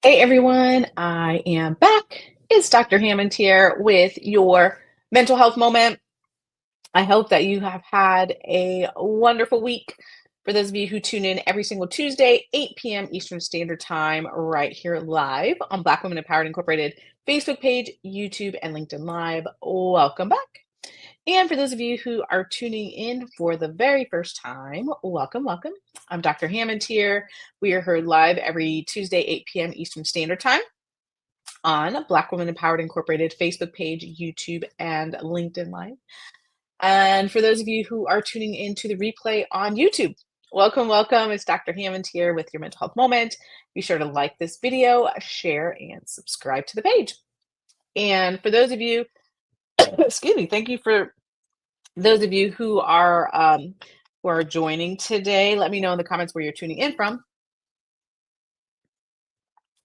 Hey everyone, I am back. It's Dr. Hammond here with your mental health moment. I hope that you have had a wonderful week. For those of you who tune in every single Tuesday, 8 p.m. Eastern Standard Time, right here live on Black Women Empowered Incorporated Facebook page, YouTube, and LinkedIn Live, welcome back. And for those of you who are tuning in for the very first time, welcome, welcome. I'm Dr. Hammond here. We are heard live every Tuesday, 8 p.m. Eastern Standard Time on Black Women Empowered Incorporated Facebook page, YouTube, and LinkedIn Live. And for those of you who are tuning into the replay on YouTube, welcome, welcome. It's Dr. Hammond here with your mental health moment. Be sure to like this video, share, and subscribe to the page. And for those of you, excuse me, thank you for those of you who are joining today. Let me know in the comments where you're tuning in from.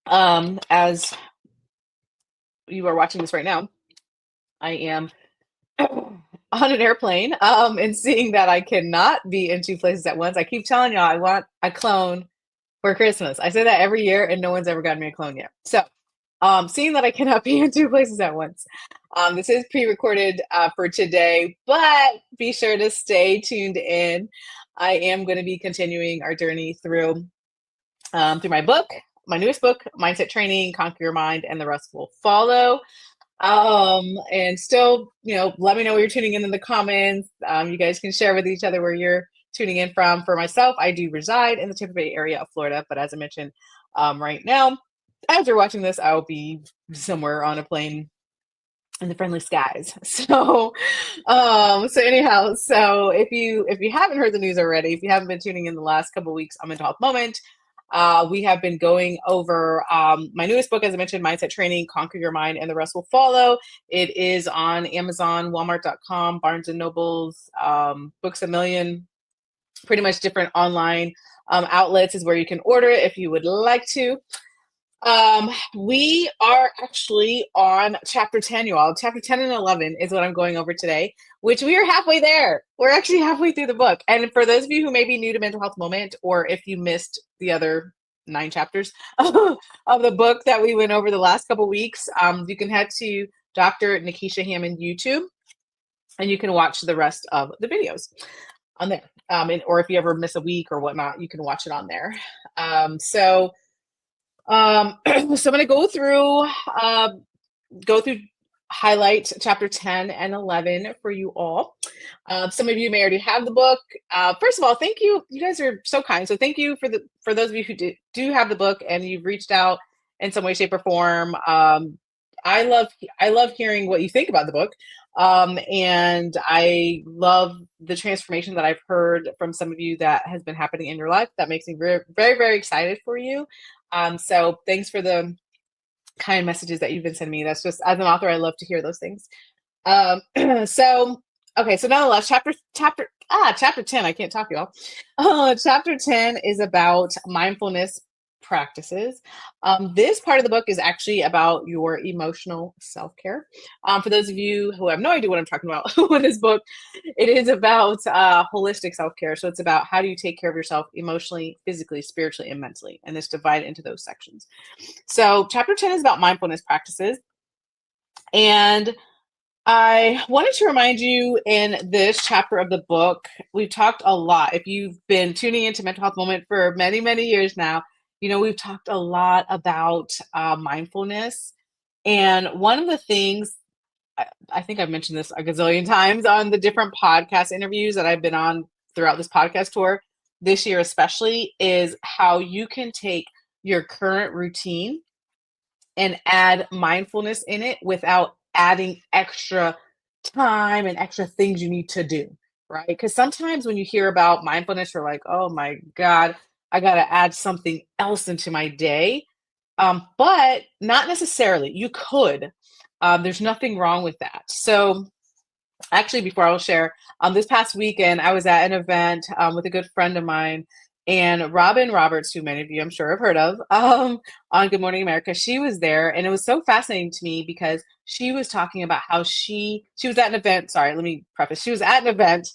As you are watching this right now, I am on an airplane and seeing that I cannot be in two places at once. I keep telling y'all I want a clone for Christmas. I say that every year and no one's ever gotten me a clone yet. So seeing that I cannot be in two places at once. This is pre-recorded for today, but be sure to stay tuned in. I am going to be continuing our journey through my book, my newest book, Mindset Training, Conquer Your Mind, and the Rest Will Follow. And still, let me know where you're tuning in the comments. You guys can share with each other where you're tuning in from. For myself, I do reside in the Tampa Bay area of Florida, but as I mentioned, right now, as you're watching this, I'll be somewhere on a plane in the friendly skies. So anyhow, so if you haven't heard the news already, if you haven't been tuning in the last couple of weeks on Mental Health Moment, we have been going over my newest book, as I mentioned, Mindset Training, Conquer Your Mind, and the Rest Will Follow. It is on Amazon, Walmart.com, Barnes & Nobles, Books A Million, pretty much different online outlets is where you can order it if you would like to. We are actually on chapter 10, you all. Chapter 10 and 11 is what I'm going over today, which we are halfway there. We're actually halfway through the book. And for those of you who may be new to Mental Health Moment, or if you missed the other 9 chapters of the book that we went over the last couple weeks, you can head to Dr. Nikisha Hammond YouTube, and you can watch the rest of the videos on there. Or if you ever miss a week or whatnot, you can watch it on there. So I'm going to go through highlight chapter 10 and 11 for you all. Some of you may already have the book. First of all, thank you. You guys are so kind. So thank you for those of you who do have the book and you've reached out in some way, shape, or form. I love hearing what you think about the book. And I love the transformation that I've heard from some of you that has been happening in your life. That makes me very, very, very excited for you. So thanks for the kind messages that you've been sending me. That's just, as an author, I love to hear those things. So nonetheless, chapter 10, I can't talk, y'all. Chapter 10 is about mindfulness practices. This part of the book is actually about your emotional self-care. For those of you who have no idea what I'm talking about with this book, it is about holistic self-care. So it's about how do you take care of yourself emotionally, physically, spiritually, and mentally, and it's divided into those sections. So chapter 10 is about mindfulness practices. And I wanted to remind you in this chapter of the book, we've talked a lot. If you've been tuning into Mental Health Moment for many, many years now, we've talked a lot about mindfulness. And one of the things, I think I've mentioned this a gazillion times on the different podcast interviews that I've been on throughout this podcast tour, this year especially, is how you can take your current routine and add mindfulness in it without adding extra time and extra things you need to do, right? Because sometimes when you hear about mindfulness, you're like, oh my God, I got to add something else into my day. But not necessarily. You could. There's nothing wrong with that. So actually, before I will share, this past weekend, I was at an event with a good friend of mine, and Robin Roberts, who many of you I'm sure have heard of, on Good Morning America, she was there, and it was so fascinating to me because she was talking about how she was at an event. Sorry, let me preface. She was at an event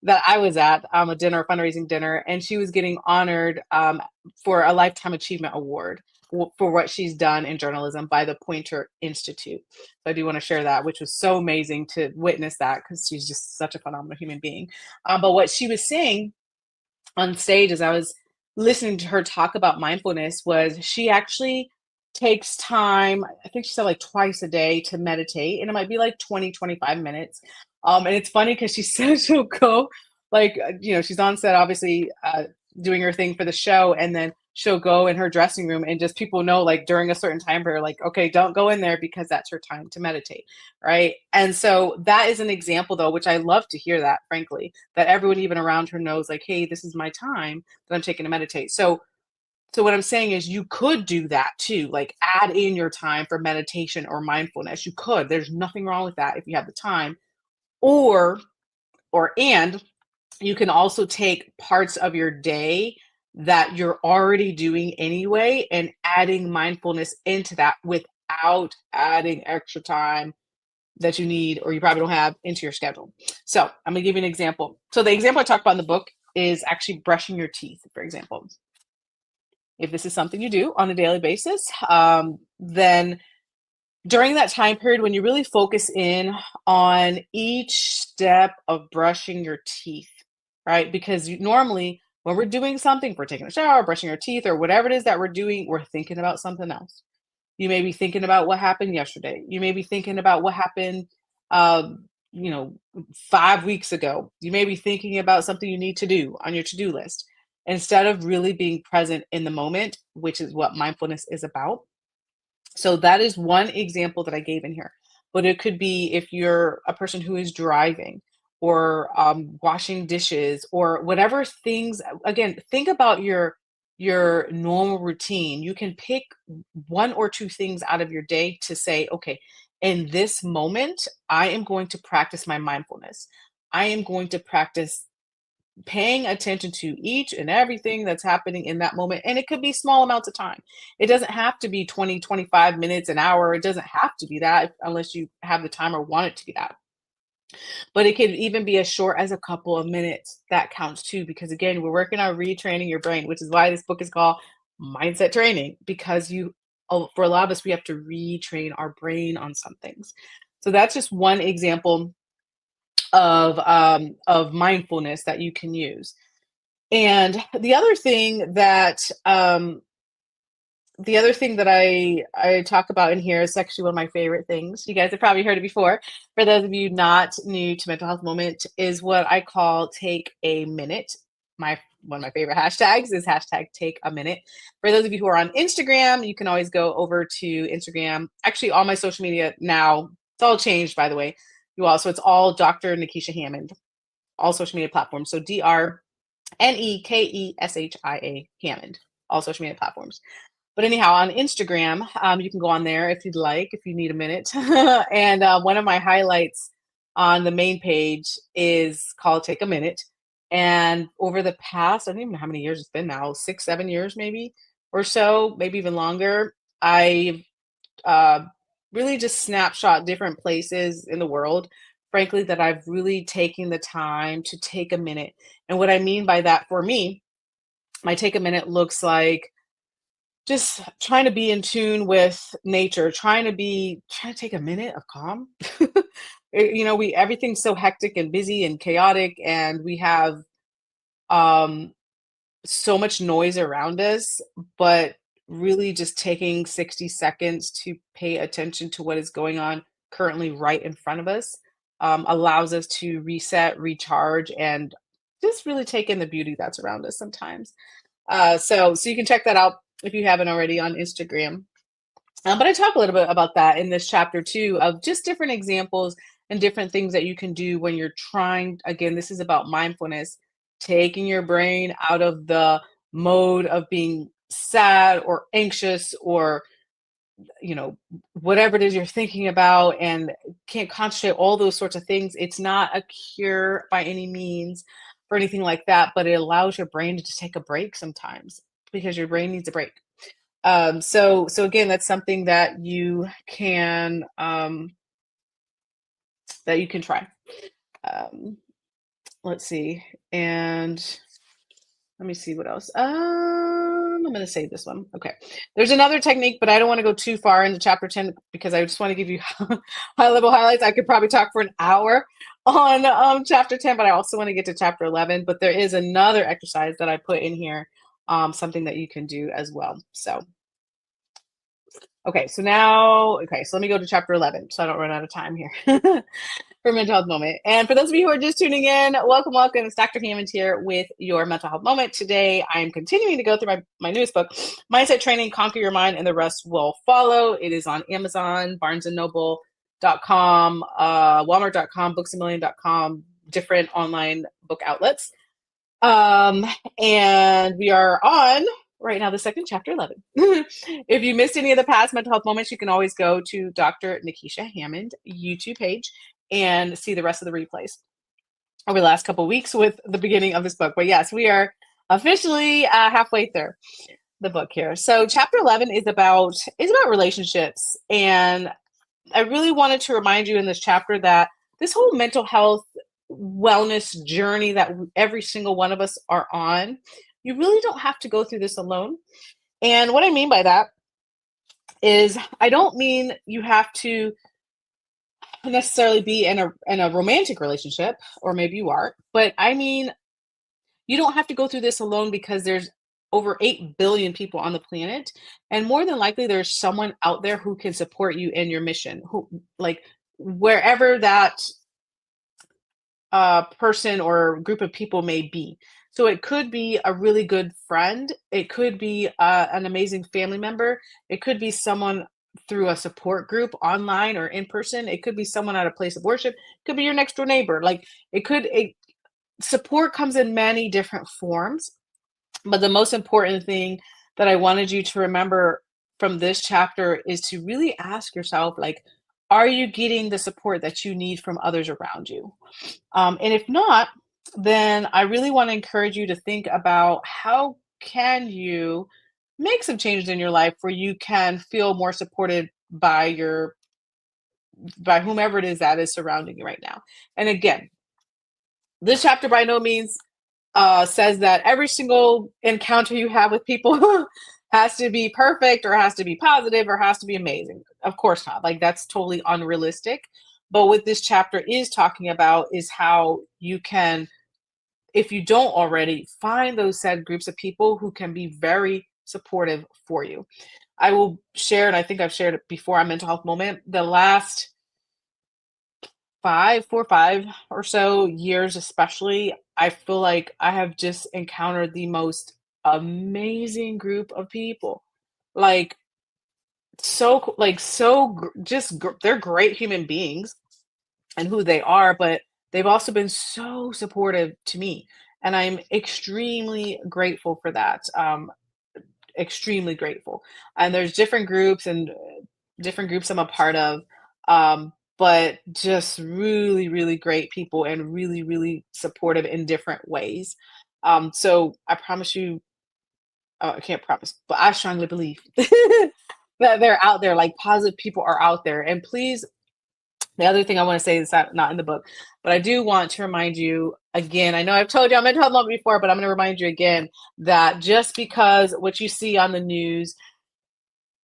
that I was at, a dinner, a fundraising dinner, and she was getting honored for a Lifetime Achievement Award for what she's done in journalism by the Poynter Institute. So I do want to share that, which was so amazing to witness that because she's just such a phenomenal human being. But what she was saying on stage as I was listening to her talk about mindfulness was she actually takes time, I think she said like twice a day to meditate, and it might be like 20, 25 minutes. And it's funny because she says she'll go like, she's on set, obviously, doing her thing for the show, and then she'll go in her dressing room and just people know like during a certain time period, like, okay, don't go in there because that's her time to meditate. Right. And so that is an example though, which I love to hear that, frankly, that everyone even around her knows like, hey, this is my time that I'm taking to meditate. So what I'm saying is you could do that too, like add in your time for meditation or mindfulness. You could. There's nothing wrong with that if you have the time. Or and you can also take parts of your day that you're already doing anyway and adding mindfulness into that without adding extra time that you need or you probably don't have into your schedule. So I'm gonna give you an example. So the example I talk about in the book is actually brushing your teeth, for example. If this is something you do on a daily basis, then during that time period when you really focus in on each step of brushing your teeth, right? Because normally when we're doing something, if we're taking a shower, brushing our teeth, or whatever it is that we're doing, we're thinking about something else. You may be thinking about what happened yesterday. You may be thinking about what happened, um, 5 weeks ago. You may be thinking about something you need to do on your to-do list instead of really being present in the moment, which is what mindfulness is about. So that is one example that I gave in here. But it could be if you're a person who is driving or washing dishes or whatever things. Again, think about your normal routine. You can pick one or two things out of your day to say, okay, in this moment, I am going to practice my mindfulness. I am going to practice paying attention to each and everything that's happening in that moment. And it could be small amounts of time. It doesn't have to be 20, 25 minutes, an hour. It doesn't have to be that unless you have the time or want it to be that. But it could even be as short as a couple of minutes. That counts too, because again, we're working on retraining your brain, which is why this book is called Mindset Training, because for a lot of us, we have to retrain our brain on some things. So that's just one example of mindfulness that you can use. And the other thing that I talk about in here is actually one of my favorite things. You guys have probably heard it before. For those of you not new to Mental Health Moment, is what I call take a minute. One of my favorite hashtags is hashtag take a minute. For those of you who are on Instagram, you can always go over to Instagram. Actually, all my social media now, it's all changed, by the way. So it's all Dr. Nikesha Hammond, all social media platforms. So DrNekeshia Hammond, all social media platforms. But anyhow, on Instagram, you can go on there if you'd like, if you need a minute. And one of my highlights on the main page is called Take a Minute. And over the past, I don't even know how many years it's been now, 6, 7 years maybe or so, maybe even longer, I've uh, really just snapshot different places in the world, frankly, that I've really taken the time to take a minute. And what I mean by that for me, my take a minute looks like just trying to be in tune with nature, trying to take a minute of calm. We everything's so hectic and busy and chaotic, and we have um so much noise around us, but really just taking 60 seconds to pay attention to what is going on currently right in front of us allows us to reset, recharge, and just really take in the beauty that's around us sometimes. So you can check that out if you haven't already on Instagram. But I talk a little bit about that in this chapter too, of just different examples and different things that you can do when you're trying. Again, this is about mindfulness, taking your brain out of the mode of being sad or anxious or, whatever it is you're thinking about and can't concentrate, all those sorts of things. It's not a cure by any means for anything like that, but it allows your brain to just take a break sometimes because your brain needs a break. So again, that's something that you can try. Um, let's see. And let me see what else. I'm going to save this one. Okay. There's another technique, but I don't want to go too far into chapter 10 because I just want to give you high level highlights. I could probably talk for an hour on chapter 10, but I also want to get to chapter 11. But there is another exercise that I put in here, something that you can do as well. So, okay. So let me go to chapter 11 so I don't run out of time here. For mental health moment. And for those of you who are just tuning in, welcome, welcome. It's Dr. Hammond here with your mental health moment. Today, I'm continuing to go through my newest book, Mindset Training, Conquer Your Mind, and the Rest Will Follow. It is on Amazon, BarnesandNoble.com, Walmart.com, BooksAMillion.com, different online book outlets. And we are on right now the second chapter 11. If you missed any of the past mental health moments, you can always go to Dr. Nikisha Hammond YouTube page and see the rest of the replays over the last couple of weeks with the beginning of this book. But yes, we are officially halfway through the book here. So chapter 11 is about relationships, and I really wanted to remind you in this chapter that this whole mental health wellness journey that every single one of us are on, you really don't have to go through this alone. And what I mean by that is I don't mean you have to necessarily be in a romantic relationship, or maybe you are, but I mean you don't have to go through this alone because there's over 8 billion people on the planet, and more than likely there's someone out there who can support you in your mission, who, like, wherever that person or group of people may be. So it could be a really good friend, it could be an amazing family member, it could be someone through a support group online or in person, it could be someone at a place of worship, it could be your next door neighbor. Like, support comes in many different forms. But the most important thing that I wanted you to remember from this chapter is to really ask yourself, like, are you getting the support that you need from others around you? And if not, then I really want to encourage you to think about how can you make some changes in your life where you can feel more supported by whomever it is that is surrounding you right now. And again, this chapter by no means says that every single encounter you have with people has to be perfect or has to be positive or has to be amazing. Of course not. Like, that's totally unrealistic. But what this chapter is talking about is how you can, if you don't already, find those said groups of people who can be very supportive for you. I will share, and I think I've shared it before on Mental Health Moment, the last 5 or so years, especially, I feel like I have just encountered the most amazing group of people. Like, they're great human beings and who they are, but they've also been so supportive to me. And I'm extremely grateful for that. Extremely grateful. And there's different groups I'm a part of. But just really, really great people and really, really supportive in different ways. So I promise you, I can't promise, but I strongly believe that they're out there, like positive people are out there. And please, the other thing I want to say is not in the book, but I do want to remind you again. I know I've told you I'm mental health moment before, but I'm going to remind you again that just because what you see on the news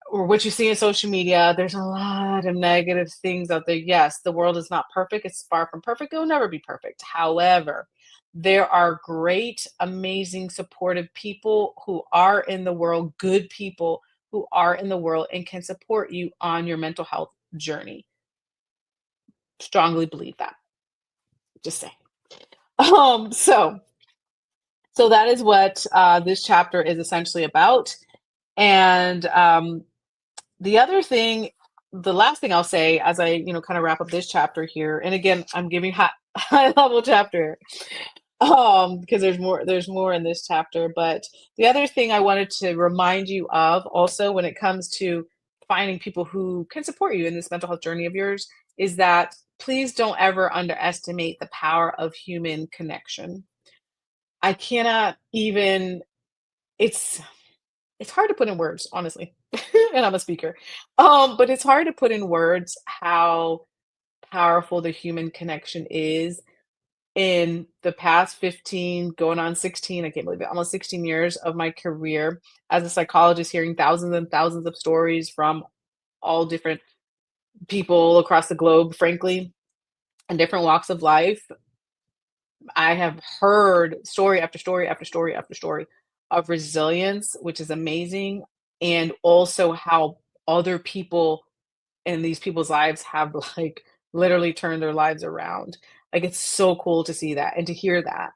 or what you see in social media, there's a lot of negative things out there. Yes, the world is not perfect. It's far from perfect. It will never be perfect. However, there are great, amazing, supportive people who are in the world, good people who are in the world and can support you on your mental health journey. Strongly believe that. Just saying. So that is what this chapter is essentially about. And the last thing I'll say as I, kind of wrap up this chapter here, and again, I'm giving high level chapter, because there's more in this chapter. But the other thing I wanted to remind you of also when it comes to finding people who can support you in this mental health journey of yours is that please don't ever underestimate the power of human connection. I cannot even, it's it's hard to put in words, honestly. And I'm a speaker. But it's hard to put in words how powerful the human connection is. in the past 15, going on 16, I can't believe it, almost 16 years of my career as a psychologist, hearing thousands and thousands of stories from all different people across the globe, frankly, in different walks of life. I have heard story after story after story after story of resilience, which is amazing, and also how other people in these people's lives have like literally turned their lives around. Like it's so cool to see that and to hear that.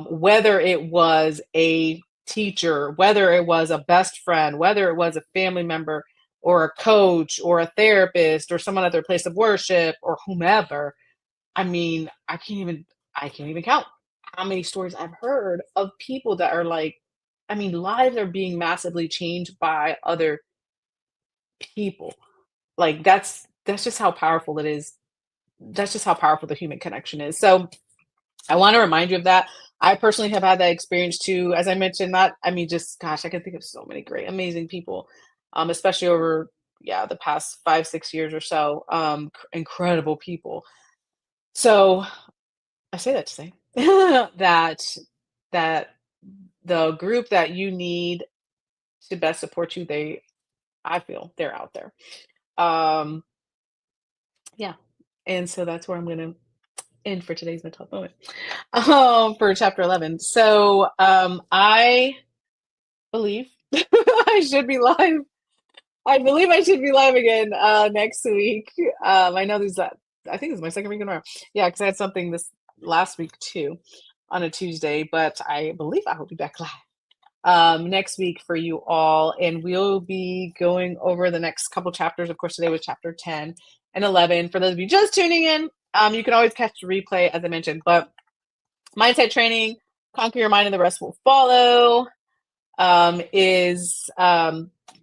Whether it was a teacher, whether it was a best friend, whether it was a family member or a coach or a therapist or someone at their place of worship or whomever. I mean, I can't even count how many stories I've heard of people that are like, I mean, lives are being massively changed by other people. Like that's just how powerful it is. That's just how powerful the human connection is. So I want to remind you of that. I personally have had that experience too. As I mentioned, not, I mean, just gosh, I can think of so many great, amazing people, especially over yeah, the past 5, 6 years or so. Incredible people. So I say that to say that that the group that you need to best support you, I feel they're out there. Um, yeah. And so that's where I'm gonna end for today's mental health moment. For chapter 11. So I believe I should be live. I believe I should be live again next week. I know these I think this is my second week in a row. Yeah, because I had something this last week too on a Tuesday, but I believe I will be back live next week for you all. And we'll be going over the next couple chapters. Of course, today was chapter 10 and 11. For those of you just tuning in, you can always catch the replay, as I mentioned. But mindset training, conquer your mind and the rest will follow, is,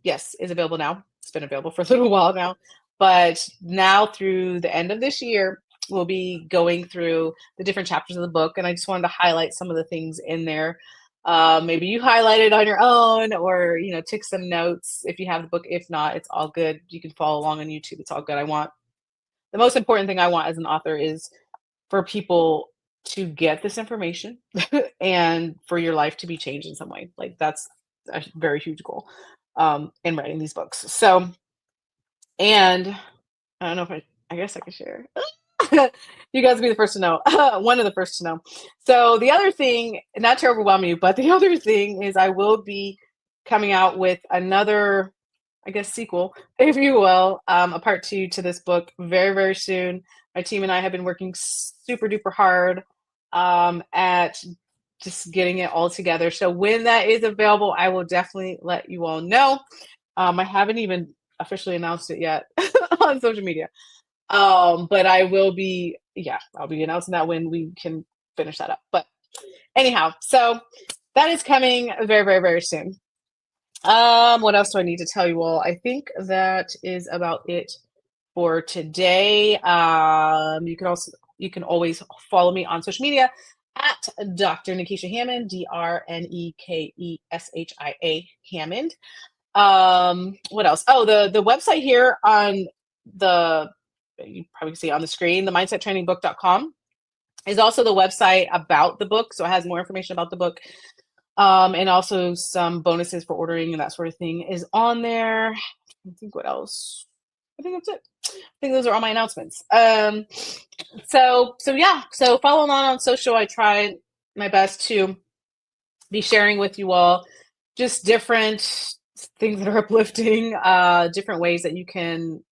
yes, is available now. It's been available for a little while now. But now through the end of this year, we'll be going through the different chapters of the book. And I just wanted to highlight some of the things in there. Maybe you highlight it on your own or, you know, took some notes if you have the book. If not, it's all good. You can follow along on YouTube. It's all good. The most important thing I want as an author is for people to get this information and for your life to be changed in some way. Like that's a very huge goal in writing these books. So, and I don't know if I guess I could share. You guys will be the first to know. One of the first to know. So the other thing, not to overwhelm you, but the other thing is I will be coming out with another, I guess, sequel, if you will, a part 2 to this book very, very soon. My team and I have been working super duper hard at just getting it all together. So when that is available, I will definitely let you all know. I haven't even officially announced it yet on social media. But I will be, yeah, I'll be announcing that when we can finish that up. But anyhow, so that is coming very, very, very soon. What else do I need to tell you all? I think that is about it for today. You can always follow me on social media at Dr. Nikesha Hammond, DrNekeshia Hammond. What else? Oh, the website here on the you probably see on the screen, the mindsettrainingbook.com is also the website about the book. So it has more information about the book. And also some bonuses for ordering and that sort of thing is on there. I think what else? I think that's it. I think those are all my announcements. So yeah, so follow along on social. I try my best to be sharing with you all just different things that are uplifting, different ways that you can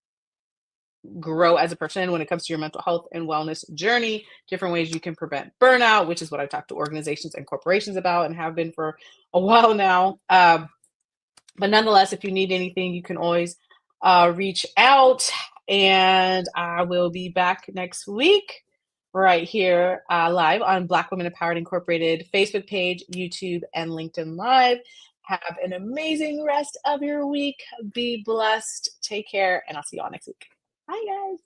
grow as a person when it comes to your mental health and wellness journey, different ways you can prevent burnout, which is what I talk to organizations and corporations about and have been for a while now. But nonetheless, if you need anything, you can always reach out, and I will be back next week right here live on Black Women Empowered Incorporated Facebook page, YouTube, and LinkedIn Live. Have an amazing rest of your week. Be blessed. Take care, and I'll see you all next week. Bye, guys.